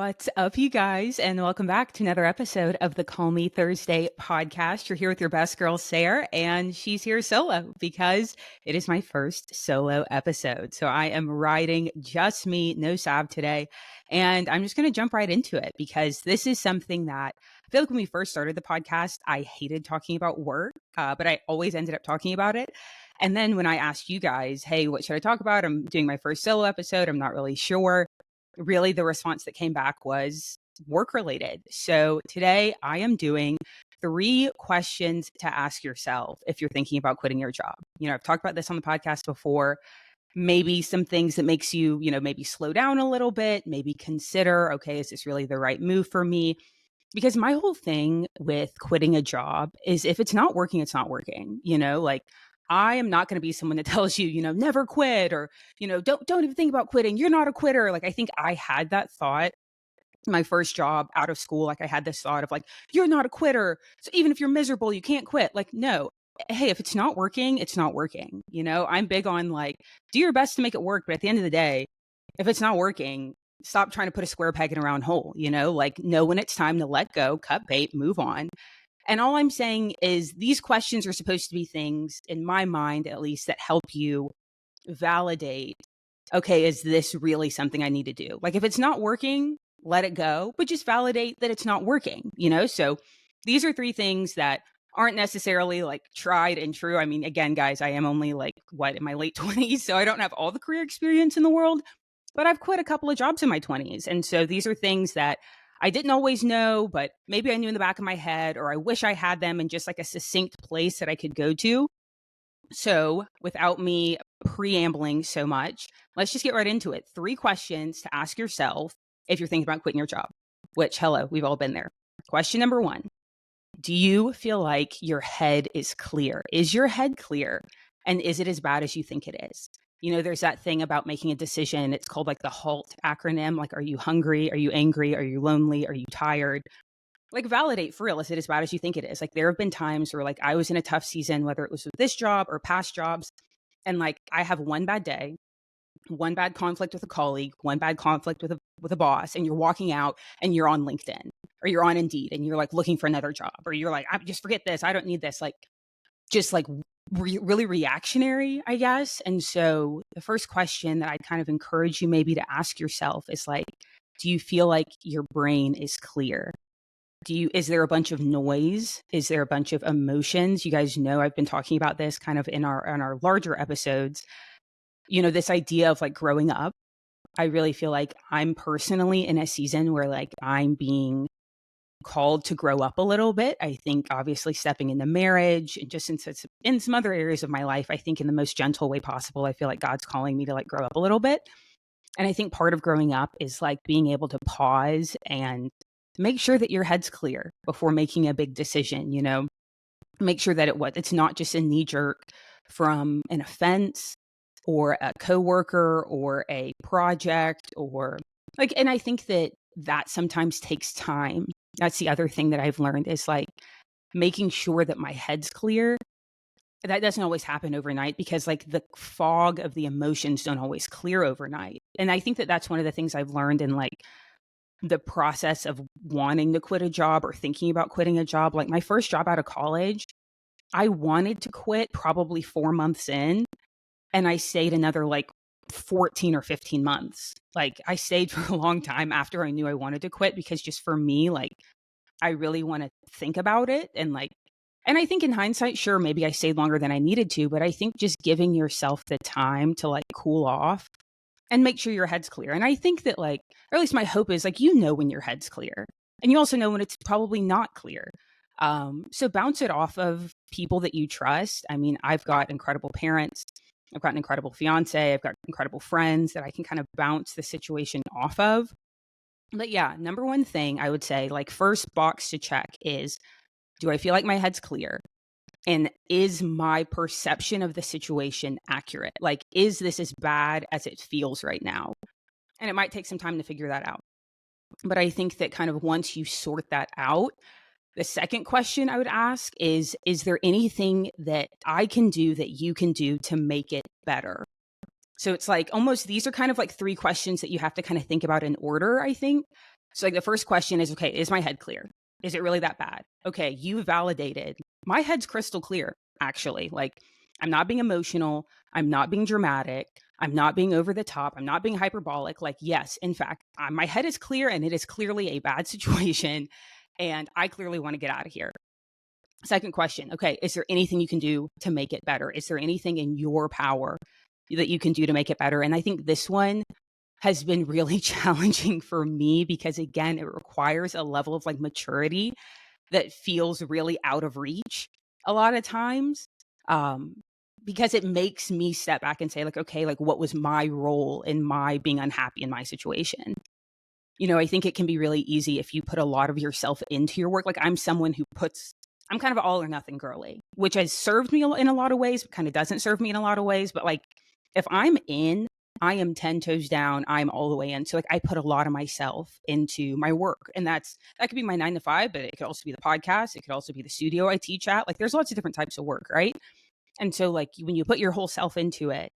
What's up, you guys, and welcome back to another episode of the Call Me Thursday podcast. You're here with your best girl, Sarah, and she's here solo because it is my first solo episode. So I am riding just me, no Sav today, and I'm just going to jump right into it because this is something that I feel like when we first started the podcast, I hated talking about work, but I always ended up talking about it. And then when I asked you guys, hey, what should I talk about? I'm doing my first solo episode. I'm not really sure. Really, the response that came back was work related. So today I am doing 3 questions to ask yourself if you're thinking about quitting your job. I've talked about this on the podcast before. Maybe some things that makes you, maybe slow down a little bit, maybe consider, okay, is this really the right move for me? Because my whole thing with quitting a job is if it's not working, it's not working. Like I am not going to be someone that tells you, never quit or, don't even think about quitting. You're not a quitter. Like I think I had that thought my first job out of school. Like I had this thought of like, you're not a quitter. So even if you're miserable, you can't quit. Like, no, hey, if it's not working, it's not working. I'm big on like, do your best to make it work. But at the end of the day, if it's not working, stop trying to put a square peg in a round hole, like know when it's time to let go, cut bait, move on. And all I'm saying is these questions are supposed to be things, in my mind at least, that help you validate, okay, is this really something I need to do? Like if it's not working, let it go, but just validate that it's not working, So these are 3 things that aren't necessarily like tried and true. I mean, again, guys, I am only like in my late 20s, so I don't have all the career experience in the world, but I've quit a couple of jobs in my 20s. And so these are things that I didn't always know, but maybe I knew in the back of my head, or I wish I had them in just like a succinct place that I could go to. So without me preambling so much, let's just get right into it. 3 questions to ask yourself if you're thinking about quitting your job, which, hello, we've all been there. Question number 1, do you feel like your head is clear? Is your head clear? And is it as bad as you think it is? There's that thing about making a decision. It's called like the HALT acronym. Like, are you hungry? Are you angry? Are you lonely? Are you tired? Like validate for real. Is it as bad as you think it is? Like there have been times where like I was in a tough season, whether it was with this job or past jobs. And like I have one bad day, one bad conflict with a colleague, one bad conflict with a boss, and you're walking out and you're on LinkedIn or you're on Indeed and you're like looking for another job, or you're like, I just forget this. I don't need this. Like just like really reactionary, I guess. And so the first question that I'd kind of encourage you maybe to ask yourself is like, do you feel like your brain is clear? Is there a bunch of noise? Is there a bunch of emotions? You guys know I've been talking about this kind of in our larger episodes. This idea of like growing up. I really feel like I'm personally in a season where like I'm being called to grow up a little bit. I think obviously stepping into marriage and just in some other areas of my life, I think in the most gentle way possible, I feel like God's calling me to like grow up a little bit. And I think part of growing up is like being able to pause and make sure that your head's clear before making a big decision, make sure that it's not just a knee jerk from an offense or a coworker or a project or like, and I think that sometimes takes time. That's the other thing that I've learned is like making sure that my head's clear. That doesn't always happen overnight because like the fog of the emotions don't always clear overnight. And I think that that's one of the things I've learned in like the process of wanting to quit a job or thinking about quitting a job. Like my first job out of college, I wanted to quit probably 4 months in, and I stayed another like 14 or 15 months. Like I stayed for a long time after I knew I wanted to quit because just for me, like I really want to think about it and I think in hindsight, sure, maybe I stayed longer than I needed to, but I think just giving yourself the time to like cool off and make sure your head's clear. And I think that like, or at least my hope is like, when your head's clear and you also know when it's probably not clear. So bounce it off of people that you trust. I mean, I've got incredible parents. I've got an incredible fiance. I've got incredible friends that I can kind of bounce the situation off of. But yeah, number 1 thing I would say, like first box to check is, do I feel like my head's clear? And is my perception of the situation accurate? Like, is this as bad as it feels right now? And it might take some time to figure that out. But I think that kind of once you sort that out, the second question I would ask is there anything that I can do that you can do to make it better? So it's like almost these are kind of like 3 questions that you have to kind of think about in order, I think. So like the first question is, okay, is my head clear? Is it really that bad? Okay, you validated. My head's crystal clear, actually. Like, I'm not being emotional. I'm not being dramatic. I'm not being over the top. I'm not being hyperbolic. Like, yes, in fact, my head is clear and it is clearly a bad situation. And I clearly want to get out of here. Second question, okay, is there anything you can do to make it better? Is there anything in your power that you can do to make it better? And I think this one has been really challenging for me because, again, it requires a level of like maturity that feels really out of reach a lot of times, um, because it makes me step back and say, like, okay, like, what was my role in my being unhappy in my situation? I think it can be really easy if you put a lot of yourself into your work. Like, I'm kind of all or nothing girly, which has served me in a lot of ways, but kind of doesn't serve me in a lot of ways. But like, if I'm in, I am 10 toes down. I'm all the way in. So like, I put a lot of myself into my work, and that could be my 9 to 5, but it could also be the podcast. It could also be the studio I teach at. Like, there's lots of different types of work, right? And so like, when you put your whole self into it,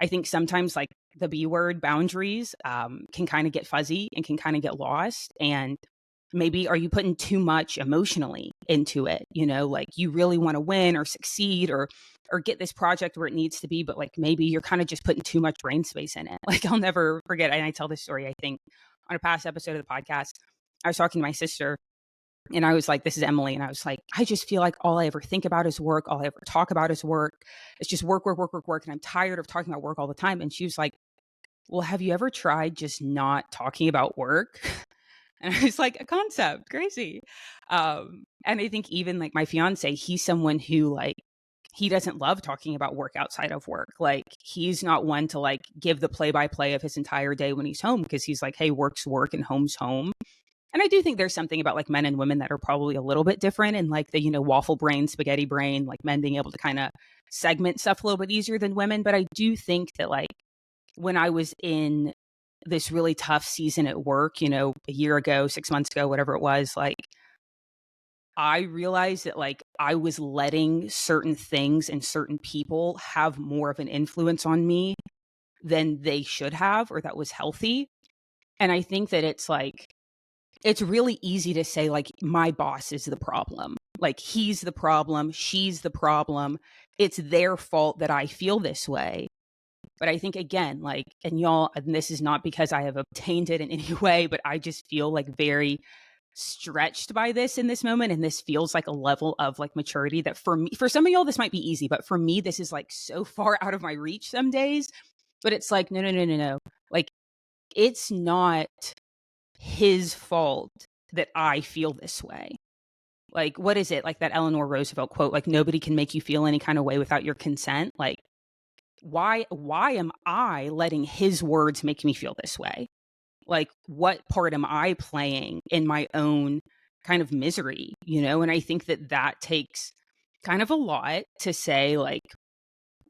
I think sometimes like the B word boundaries can kind of get fuzzy and can kind of get lost. And maybe are you putting too much emotionally into it? Like you really want to win or succeed or get this project where it needs to be, but like maybe you're kind of just putting too much brain space in it. Like I'll never forget, and I tell this story, I think, on a past episode of the podcast. I was talking to my sister and I was like, this is Emily. And I was like, I just feel like all I ever think about is work. All I ever talk about is work. It's just work, work, work, work, work. And I'm tired of talking about work all the time. And she was like, well, have you ever tried just not talking about work? And I was like, a concept, crazy. And I think even like my fiance, he's someone who like, he doesn't love talking about work outside of work. Like he's not one to like give the play by play of his entire day when he's home, because he's like, hey, work's work and home's home. And I do think there's something about like men and women that are probably a little bit different, and like the, waffle brain, spaghetti brain, like men being able to kind of segment stuff a little bit easier than women. But I do think that like when I was in this really tough season at work, a year ago, 6 months ago, whatever it was, like I realized that like I was letting certain things and certain people have more of an influence on me than they should have, or that was healthy. And I think that it's really easy to say like my boss is the problem. Like he's the problem, she's the problem. It's their fault that I feel this way. But I think again, like, and y'all, and this is not because I have obtained it in any way, but I just feel like very stretched by this in this moment. And this feels like a level of like maturity that for me, for some of y'all, this might be easy, but for me, this is like so far out of my reach some days. But it's like, no, no, no, no, no. Like, it's not his fault that I feel this way. Like, what is it? Like that Eleanor Roosevelt quote, like, nobody can make you feel any kind of way without your consent. Like, why am I letting his words make me feel this way? Like, what part am I playing in my own kind of misery, And I think that takes kind of a lot to say, like,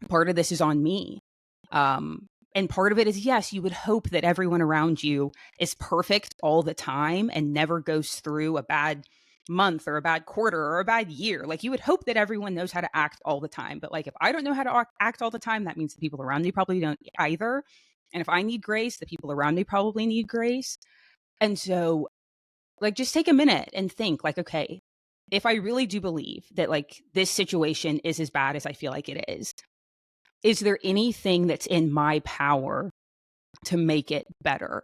part of this is on me. And part of it is, yes, you would hope that everyone around you is perfect all the time and never goes through a bad month or a bad quarter or a bad year. Like you would hope that everyone knows how to act all the time. But like, if I don't know how to act all the time, that means the people around me probably don't either. And if I need grace, the people around me probably need grace. And so like, just take a minute and think like, okay, if I really do believe that like this situation is as bad as I feel like it is there anything that's in my power to make it better?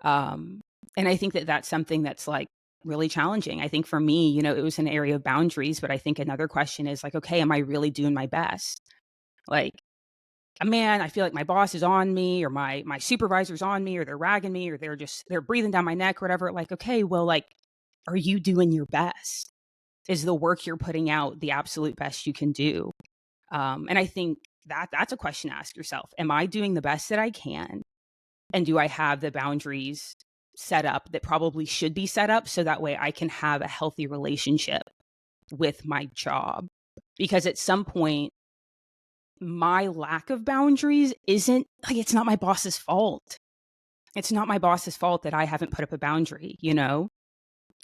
And I think that that's something that's like really challenging. I think for me, it was an area of boundaries, but I think another question is like, okay, am I really doing my best? Like, man, I feel like my boss is on me, or my supervisor's on me, or they're ragging me, or they're breathing down my neck or whatever. Like, okay, well, like, are you doing your best? Is the work you're putting out the absolute best you can do? And I think that's a question to ask yourself. Am I doing the best that I can? And do I have the boundaries set up that probably should be set up so that way I can have a healthy relationship with my job? Because at some point, my lack of boundaries isn't like, it's not my boss's fault. It's not my boss's fault that I haven't put up a boundary,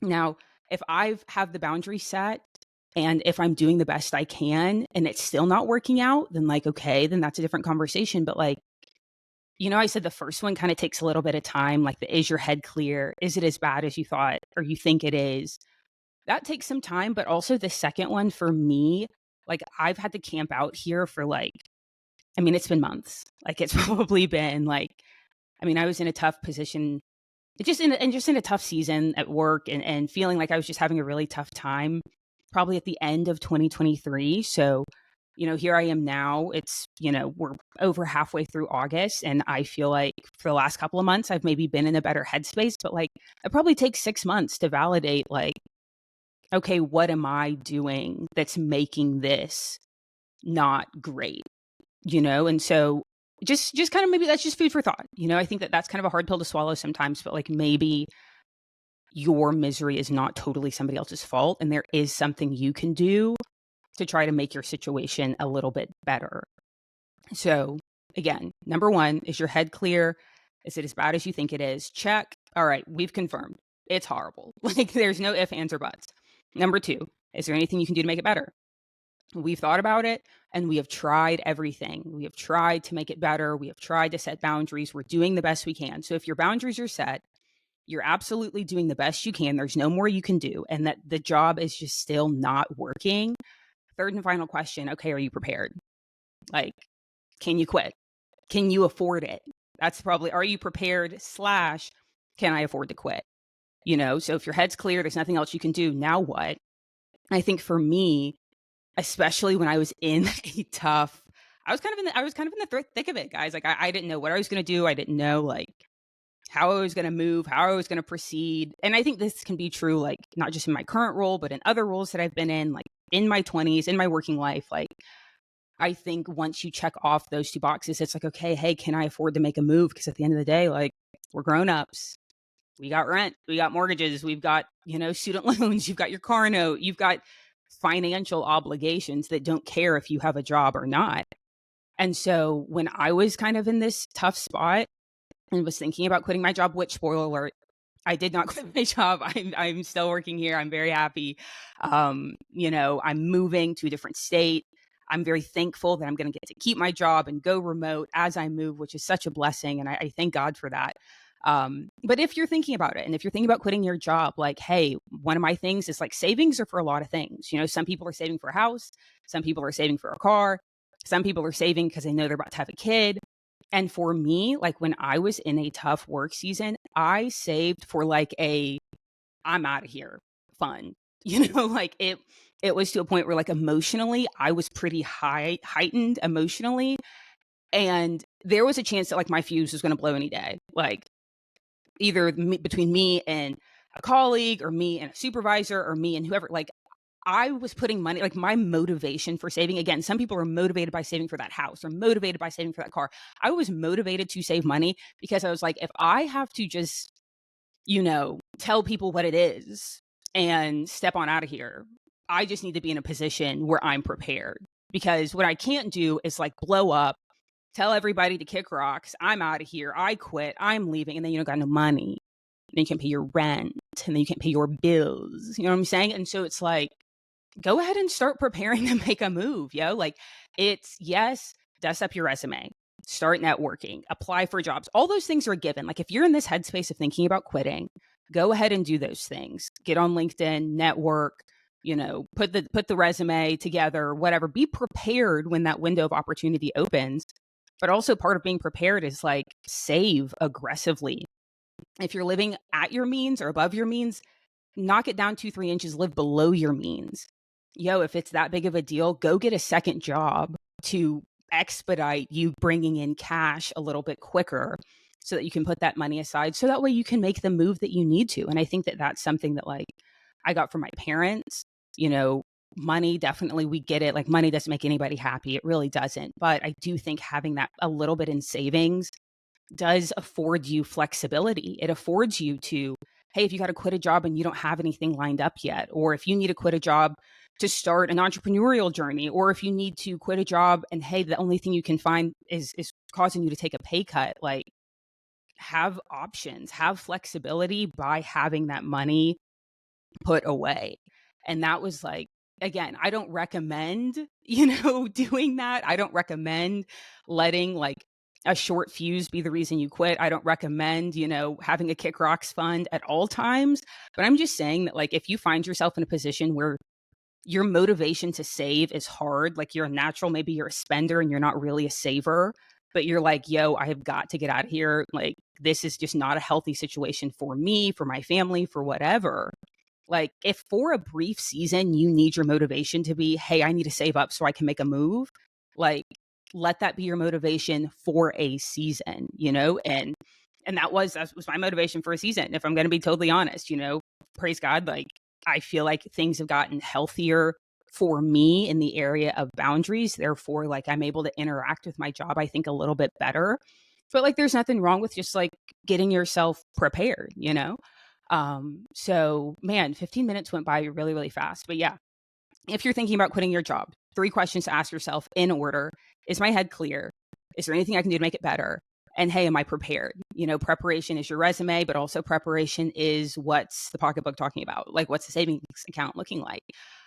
Now, if I have the boundary set, and if I'm doing the best I can and it's still not working out, then like, okay, then that's a different conversation. But like, I said the first one kind of takes a little bit of time, like is your head clear? Is it as bad as you thought or you think it is? That takes some time, but also the second one for me, like I've had to camp out here for it's been months. Like it's probably been I was in a tough position, just in a tough season at work and feeling like I was just having a really tough time, probably at the end of 2023. So, here I am now. It's, we're over halfway through August, and I feel like for the last couple of months, I've maybe been in a better headspace, but it probably takes 6 months to validate, okay, what am I doing that's making this not great? And so just kind of, maybe that's just food for thought. I think that that's kind of a hard pill to swallow sometimes, but maybe your misery is not totally somebody else's fault, and there is something you can do to try to make your situation a little bit better. So again, number one, is your head clear? Is it as bad as you think it is? Check. All right, we've confirmed it's horrible. There's no ifs, ands, or buts. Number two, is there anything you can do to make it better? We've thought about it, and we have tried everything. We have tried to make it better. We have tried to set boundaries. We're doing the best we can. So if your boundaries are set, you're absolutely doing the best you can. There's no more you can do, and that the job is just still not working. Third and final question. Okay, are you prepared? Can you quit? Can you afford it? That's probably, are you prepared / can I afford to quit? So if your head's clear, there's nothing else you can do. Now what? I think for me, especially when I was in a tough, I was kind of in the thick of it, guys. I didn't know what I was going to do. I didn't know how I was going to move, how I was going to proceed. And I think this can be true, not just in my current role, but in other roles that I've been in, in my 20s, in my working life. I think once you check off those two boxes, it's okay, hey, can I afford to make a move? Because at the end of the day, we're grown-ups. We got rent, we got mortgages, we've got, student loans, you've got your car note, you've got financial obligations that don't care if you have a job or not. And so when I was kind of in this tough spot and was thinking about quitting my job, which, spoiler alert, I did not quit my job. I'm still working here. I'm very happy. I'm moving to a different state. I'm very thankful that I'm going to get to keep my job and go remote as I move, which is such a blessing. And I thank God for that. But if you're thinking about it, and if you're thinking about quitting your job, hey, one of my things is savings are for a lot of things. Some people are saving for a house. Some people are saving for a car. Some people are saving because they know they're about to have a kid. And for me, when I was in a tough work season, I saved for I'm out of here fun. It was to a point where emotionally, I was pretty heightened emotionally. And there was a chance that my fuse was going to blow any day. Either between me and a colleague, or me and a supervisor, or me and whoever. I was putting money, my motivation for saving. Again, some people are motivated by saving for that house or motivated by saving for that car. I was motivated to save money because I was if I have to just, tell people what it is and step on out of here, I just need to be in a position where I'm prepared. Because what I can't do is blow up, tell everybody to kick rocks. I'm out of here. I quit. I'm leaving. And then you don't got no money. And then you can't pay your rent. And then you can't pay your bills. You know what I'm saying? And so it's go ahead and start preparing to make a move, yo. It's, yes, dust up your resume, start networking, apply for jobs. All those things are a given. If you're in this headspace of thinking about quitting, go ahead and do those things. Get on LinkedIn, network, put the resume together, whatever. Be prepared when that window of opportunity opens. But also part of being prepared is save aggressively. If you're living at your means or above your means, knock it down 2-3 inches, live below your means. If it's that big of a deal, go get a second job to expedite you bringing in cash a little bit quicker so that you can put that money aside. So that way you can make the move that you need to. And I think that that's something that I got from my parents. Money, definitely, we get it. Money doesn't make anybody happy. It really doesn't. But I do think having that a little bit in savings does afford you flexibility. It affords you to, hey, if you got to quit a job and you don't have anything lined up yet, or if you need to quit a job to start an entrepreneurial journey, or if you need to quit a job and, hey, the only thing you can find is causing you to take a pay cut, have options, have flexibility by having that money put away. And that was again, I don't recommend, doing that. I don't recommend letting a short fuse be the reason you quit. I don't recommend, having a kick rocks fund at all times. But I'm just saying that, like, if you find yourself in a position where your motivation to save is hard, like you're a natural, maybe you're a spender and you're not really a saver, but you're like, yo, I have got to get out of here. Like, this is just not a healthy situation for me, for my family, for whatever. Like, if for a brief season you need your motivation to be, hey, I need to save up so I can make a move, like, let that be your motivation for a season, and that was my motivation for a season. If I'm going to be totally honest, praise God, like, I feel like things have gotten healthier for me in the area of boundaries. Therefore, like, I'm able to interact with my job, I think, a little bit better. But like, there's nothing wrong with just like getting yourself prepared. So man, 15 minutes went by really, really fast. But yeah, if you're thinking about quitting your job, 3 questions to ask yourself in order. Is my head clear? Is there anything I can do to make it better? And hey, am I prepared? Preparation is your resume, but also preparation is what's the pocketbook talking about? Like, what's the savings account looking like?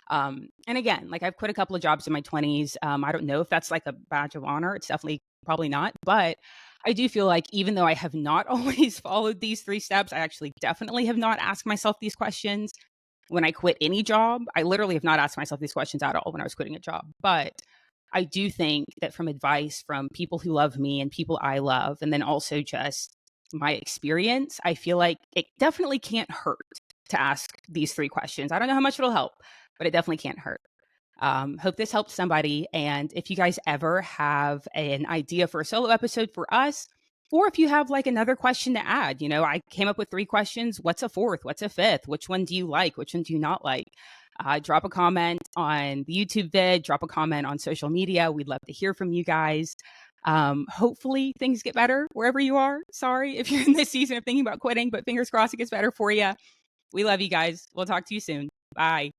And again, like, I've quit a couple of jobs in my 20s. I don't know if that's like a badge of honor. It's definitely probably not. But I do feel like even though I have not always followed these 3 steps, I actually definitely have not asked myself these questions when I quit any job. I literally have not asked myself these questions at all when I was quitting a job. But I do think that from advice from people who love me and people I love, and then also just my experience, I feel like it definitely can't hurt to ask these 3 questions. I don't know how much it'll help, but it definitely can't hurt. Hope this helped somebody. And if you guys ever have an idea for a solo episode for us, or if you have like another question to add, I came up with 3 questions. What's a 4th? What's a 5th? Which one do you like? Which one do you not like? Drop a comment on the YouTube vid, drop a comment on social media. We'd love to hear from you guys. Hopefully things get better wherever you are. Sorry if you're in this season of thinking about quitting, but fingers crossed it gets better for you. We love you guys. We'll talk to you soon. Bye.